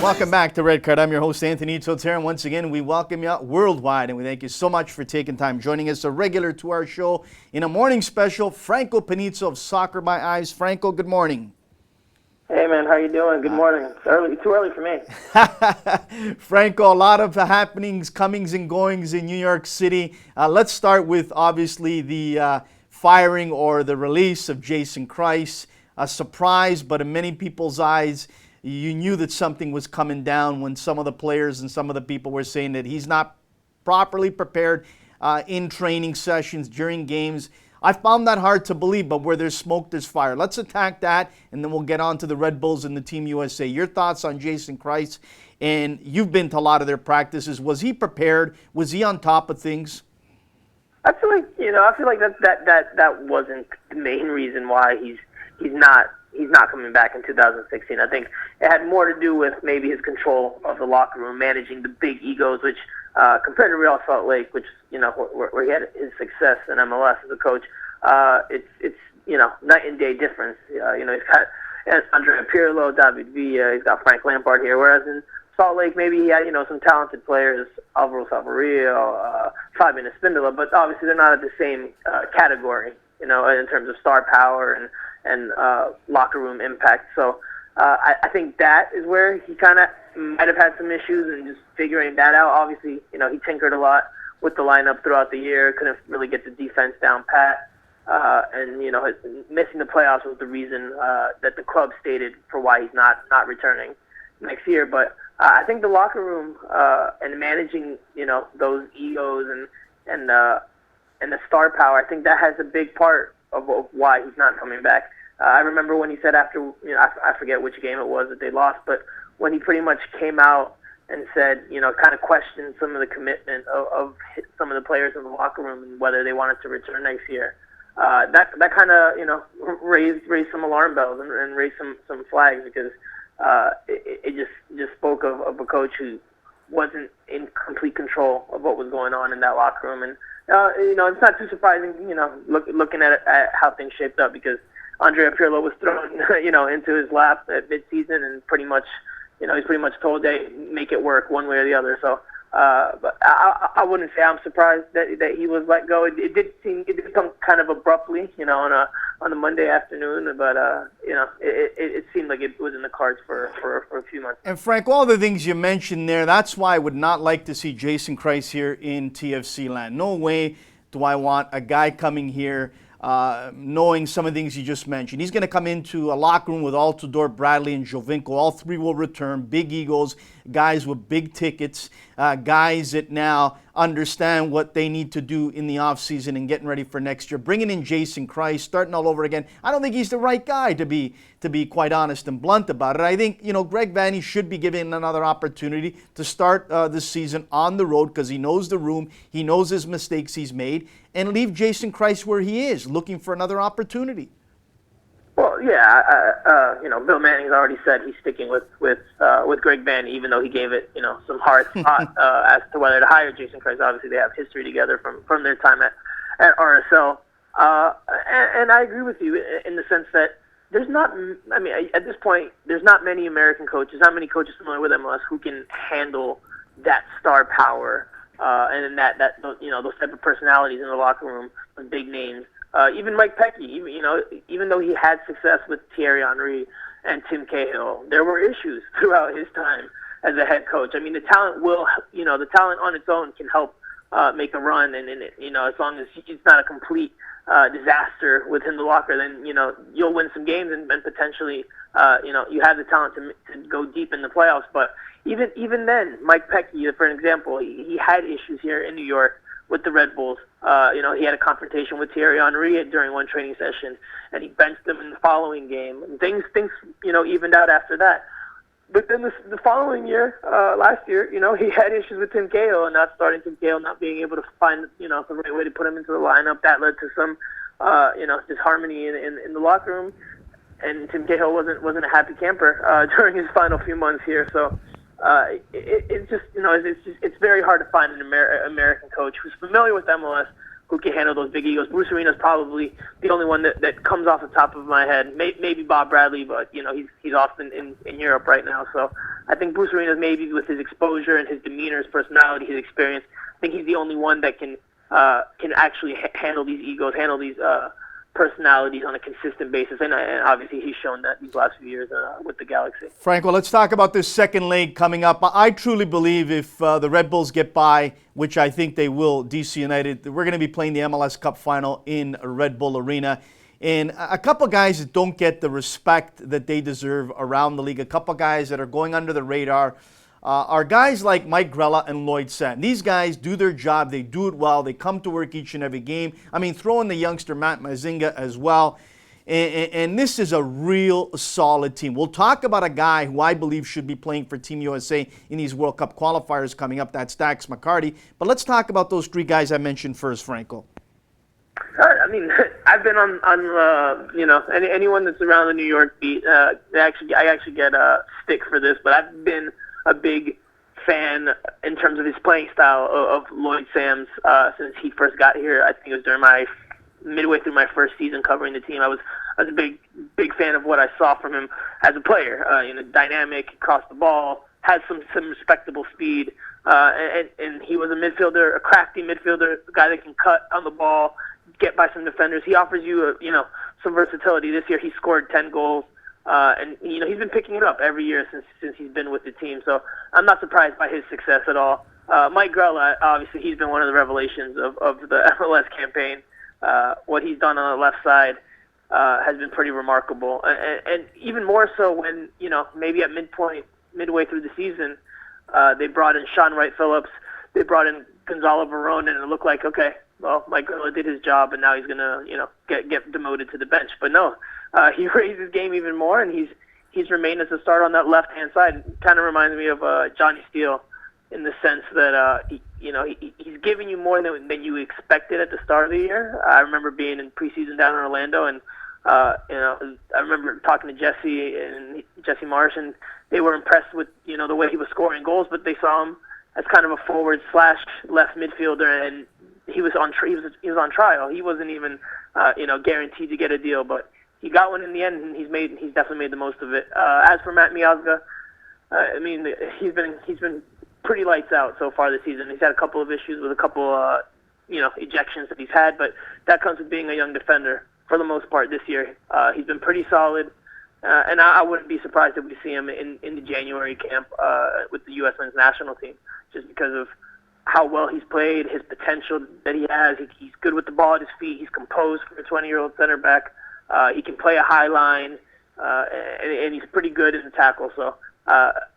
Welcome back to Red Card. I'm your host, Anthony Totera, and once again, we welcome you out worldwide, and we thank you so much for taking time joining us, a regular to our show in a morning special, Franco Panizo of Soccer by Eyes. Franco, good morning. Hey, man, how you doing? Good morning. It's early, too early for me. Franco, a lot of happenings, comings and goings in New York City. Let's start with, obviously, the firing or the release of Jason Kreis. A surprise, but in many people's eyes, you knew that something was coming down when some of the players and some of the people were saying that he's not properly prepared in training sessions, during games. I found that hard to believe, but where there's smoke, there's fire. Let's attack that, and then we'll get on to the Red Bulls and the Team USA. Your thoughts on Jason Kreis, and you've been to a lot of their practices. Was he prepared? Was he on top of things? I feel like that wasn't the main reason why he's not coming back in 2016. I think it had more to do with maybe his control of the locker room, managing the big egos, which compared to Real Salt Lake, which where he had his success in MLS as a coach, it's night and day difference. He's got Andrea Pirlo, David Villa, he's got Frank Lampard here, whereas in Salt Lake maybe he had some talented players, Alvaro Saverio, Fabian Espindola, but obviously they're not at the same category, in terms of star power and locker room impact. So I think that is where he kind of might have had some issues and just figuring that out. Obviously, he tinkered a lot with the lineup throughout the year, couldn't really get the defense down pat. And missing the playoffs was the reason that the club stated for why he's not returning next year. But I think the locker room and managing, those egos and the star power, I think that has a big part of why he's not coming back. I remember when he said after, I forget which game it was that they lost, but when he pretty much came out and said, kind of questioned some of the commitment of some of the players in the locker room and whether they wanted to return next year. That kind of, raised some alarm bells and raised some flags, because it just spoke of a coach who wasn't in complete control of what was going on in that locker room. And it's not too surprising, looking at how things shaped up, because Andrea Pirlo was thrown, into his lap at midseason, and pretty much, he's pretty much told, hey, make it work one way or the other. So, but I wouldn't say I'm surprised that he was let go. It did come kind of abruptly, on a Monday afternoon, but it seemed like it was in the cards for a few months. And Frank, all the things you mentioned there, that's why I would not like to see Jason Kreis here in TFC land. No way do I want a guy coming here knowing some of the things you just mentioned. He's going to come into a locker room with Altidore, Bradley, and Jovinko. All three will return. Big egos, guys with big tickets, guys that now understand what they need to do in the offseason and getting ready for next year. Bringing in Jason Kreis, starting all over again. I don't think he's the right guy, to be quite honest and blunt about it. I think, Greg Vanney should be given another opportunity to start this season on the road, because he knows the room, he knows his mistakes he's made, and leave Jason Kreis where he is, looking for another opportunity. Well, yeah, Bill Manning's already said he's sticking with Greg Vanney, even though he gave it, some hard thought as to whether to hire Jason Kreis. Obviously, they have history together from their time at RSL, and I agree with you in the sense that there's not. I mean, at this point, there's not many American coaches, not many coaches familiar with MLS who can handle that star power and that those type of personalities in the locker room with big names. Even Mike Pecky, even though he had success with Thierry Henry and Tim Cahill, there were issues throughout his time as a head coach. I mean, the talent on its own can help make a run, and as long as it's not a complete disaster within the locker, then you'll win some games and potentially you have the talent to go deep in the playoffs. But even then, Mike Pecky, for an example, he had issues here in New York with the Red Bulls. He had a confrontation with Thierry Henry during one training session, and he benched him in the following game. And things evened out after that. But then the following year, last year, he had issues with Tim Cahill and not starting Tim Cahill, not being able to find the right way to put him into the lineup. That led to some disharmony in the locker room, and Tim Cahill wasn't a happy camper during his final few months here. So. It's very hard to find an American coach who's familiar with MLS, who can handle those big egos. Bruce Arena's probably the only one that comes off the top of my head. Maybe Bob Bradley, but he's off in Europe right now. So I think Bruce Arena's, maybe with his exposure and his demeanor, his personality, his experience, I think he's the only one that can actually handle these egos, handle these personalities on a consistent basis, and obviously he's shown that these last few years with the Galaxy. Franco, let's talk about this second leg coming up. I truly believe if the Red Bulls get by, which I think they will, DC United, we're going to be playing the MLS Cup final in Red Bull Arena. And a couple guys that don't get the respect that they deserve around the league, a couple guys that are going under the radar, are guys like Mike Grella and Lloyd Sam. These guys do their job. They do it well. They come to work each and every game. I mean, throw in the youngster Matt Mazinga as well. And this is a real solid team. We'll talk about a guy who I believe should be playing for Team USA in these World Cup qualifiers coming up. That's Dax McCarty. But let's talk about those three guys I mentioned first, Franco. I mean, I've been on anyone that's around the New York beat. I actually get a stick for this, but I've been a big fan in terms of his playing style of Lloyd Sam's since he first got here. I think it was during midway through my first season covering the team. I was a big fan of what I saw from him as a player. Dynamic, across the ball, has some respectable speed, and he was a midfielder, a crafty midfielder, a guy that can cut on the ball, get by some defenders. He offers you some versatility. This year he scored 10 goals. And he's been picking it up every year since he's been with the team, so I'm not surprised by his success at all. Mike Grella, obviously, he's been one of the revelations of the MLS campaign. What he's done on the left side has been pretty remarkable, and even more so when maybe at midway through the season, they brought in Sean Wright Phillips, they brought in Gonzalo Varone, and it looked like, okay, well, Mike Grella did his job, and now he's gonna get demoted to the bench. But no. He raised his game even more, and he's remained as a starter on that left-hand side. Kind of reminds me of Johnny Steele in the sense that he's giving you more than you expected at the start of the year. I remember being in preseason down in Orlando, and I remember talking to Jesse Marsh, and they were impressed with the way he was scoring goals, but they saw him as kind of a forward / left midfielder, and he was on trial. He wasn't even guaranteed to get a deal, but he got one in the end, and he's definitely made the most of it. As for Matt Miazga, I mean, he's been pretty lights out so far this season. He's had a couple of issues with a couple ejections that he's had, but that comes with being a young defender for the most part this year. He's been pretty solid, and I wouldn't be surprised if we see him in the January camp with the U.S. men's national team, just because of how well he's played, his potential that he has. He's good with the ball at his feet. He's composed for a 20-year-old center back. He can play a high line, and he's pretty good in the tackle. So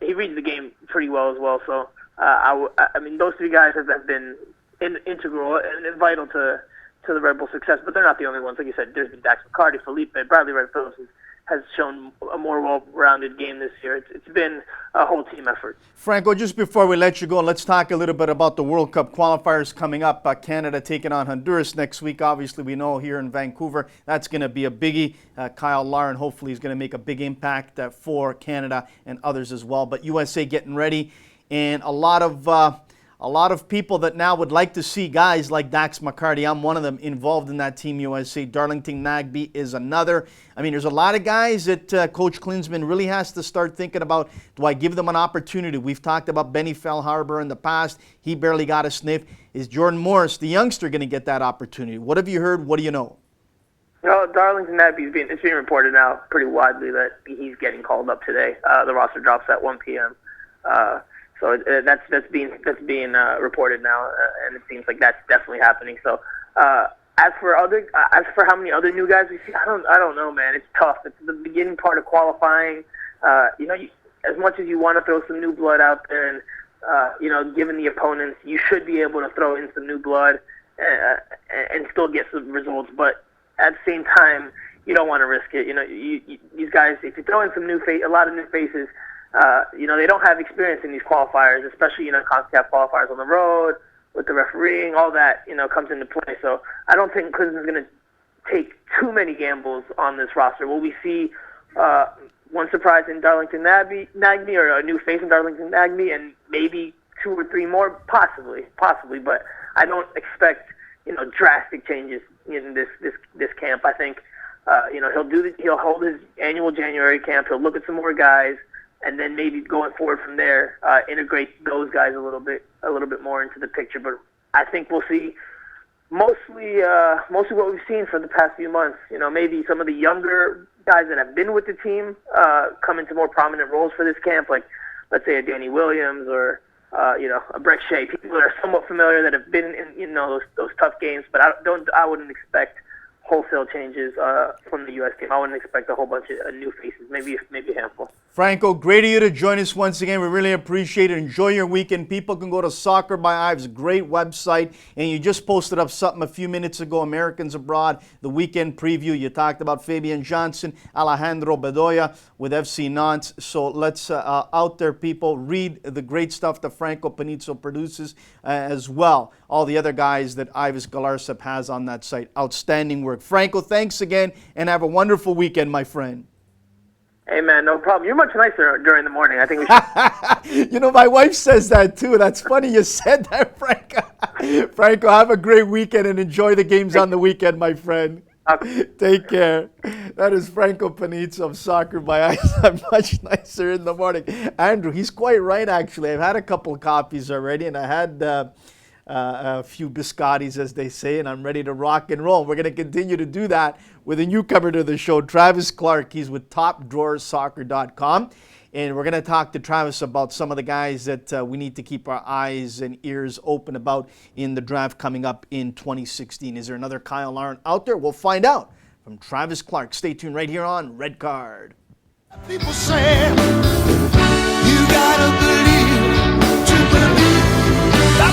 he reads the game pretty well as well. So I mean, those three guys have been integral and vital to the Red Bull success. But they're not the only ones. Like you said, there's been Dax McCarty, Felipe, Bradley Wright Phillips has shown a more well-rounded game this year. It's been a whole team effort. Franco, just before we let you go, let's talk a little bit about the World Cup qualifiers coming up. Canada taking on Honduras next week. Obviously, we know here in Vancouver, that's going to be a biggie. Kyle Larin hopefully is going to make a big impact for Canada and others as well. But USA getting ready, and a lot of people that now would like to see guys like Dax McCarty. I'm one of them involved in that Team USA. Darlington Nagbe is another. I mean, there's a lot of guys that Coach Klinsmann really has to start thinking about. Do I give them an opportunity? We've talked about Benny Feilhaber in the past. He barely got a sniff. Is Jordan Morris, the youngster, going to get that opportunity? What have you heard? What do you know? Well, Darlington Nagbe, it's being reported now pretty widely that he's getting called up today. The roster drops at 1 p.m. So that's being reported now, and it seems like that's definitely happening. So as for how many other new guys we see, I don't know, man. It's tough. It's the beginning part of qualifying. As much as you want to throw some new blood out there, and given the opponents, you should be able to throw in some new blood and still get some results. But at the same time, you don't want to risk it. These guys, if you throw in a lot of new faces. They don't have experience in these qualifiers, especially, CONCACAF qualifiers on the road, with the refereeing, all that, comes into play. So I don't think Klinsmann's going to take too many gambles on this roster. Will we see one surprise in Darlington Nagbe or a new face in Darlington Nagbe and maybe 2 or 3 more? Possibly. But I don't expect drastic changes in this camp. I think he'll hold his annual January camp. He'll look at some more guys, and then maybe going forward from there, integrate those guys a little bit more into the picture. But I think we'll see mostly what we've seen for the past few months. Maybe some of the younger guys that have been with the team come into more prominent roles for this camp, like let's say a Danny Williams or a Brett Shea, people that are somewhat familiar that have been in those tough games. But I wouldn't expect wholesale changes from the U.S. team. I wouldn't expect a whole bunch of new faces, maybe a handful. Franco, great of you to join us once again. We really appreciate it. Enjoy your weekend. People can go to Soccer by Ives, great website. And you just posted up something a few minutes ago, Americans Abroad, the weekend preview. You talked about Fabian Johnson, Alejandro Bedoya with FC Nantes. So let's, out there, people, read the great stuff that Franco Panizo produces as well. All the other guys that Ives Galarcep has on that site. Outstanding work. Franco, thanks again, and have a wonderful weekend, my friend. Hey, man, no problem. You're much nicer during the morning. I think we should. My wife says that, too. That's funny you said that, Franco. Franco, have a great weekend and enjoy the games on the weekend, my friend. Okay. Take care. That is Franco Panizo of Soccer by Ice. I'm much nicer in the morning. Andrew, he's quite right, actually. I've had a couple of coffees already, and I had a few biscottis, as they say, and I'm ready to rock and roll. We're going to continue to do that with a newcomer to the show, Travis Clark. He's with TopDrawersSoccer.com, and we're going to talk to Travis about some of the guys that we need to keep our eyes and ears open about in the draft coming up in 2016. Is there another Kyle Larin out there? We'll find out from Travis Clark. Stay tuned right here on Red Card. People say you gotta be